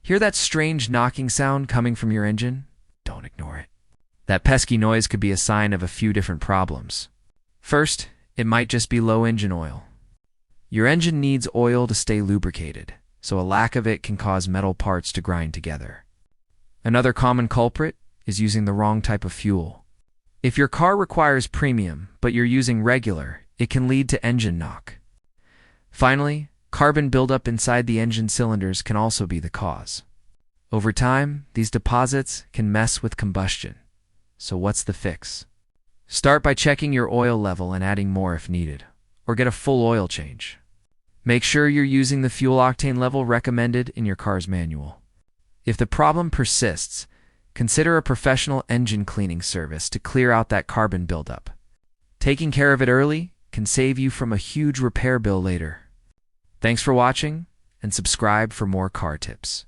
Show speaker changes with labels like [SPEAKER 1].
[SPEAKER 1] Hear that strange knocking sound coming from your engine? Don't ignore it. That pesky noise could be a sign of a few different problems. First, it might just be low engine oil. Your engine needs oil to stay lubricated, so a lack of it can cause metal parts to grind together. Another common culprit is using the wrong type of fuel. If your car requires premium, but you're using regular, it can lead to engine knock. Finally, carbon buildup inside the engine cylinders can also be the cause. Over time, these deposits can mess with combustion. So what's the fix? Start by checking your oil level and adding more if needed, or get a full oil change. Make sure you're using the fuel octane level recommended in your car's manual. If the problem persists, consider a professional engine cleaning service to clear out that carbon buildup. Taking care of it early can save you from a huge repair bill later. Thanks for watching, and subscribe for more car tips.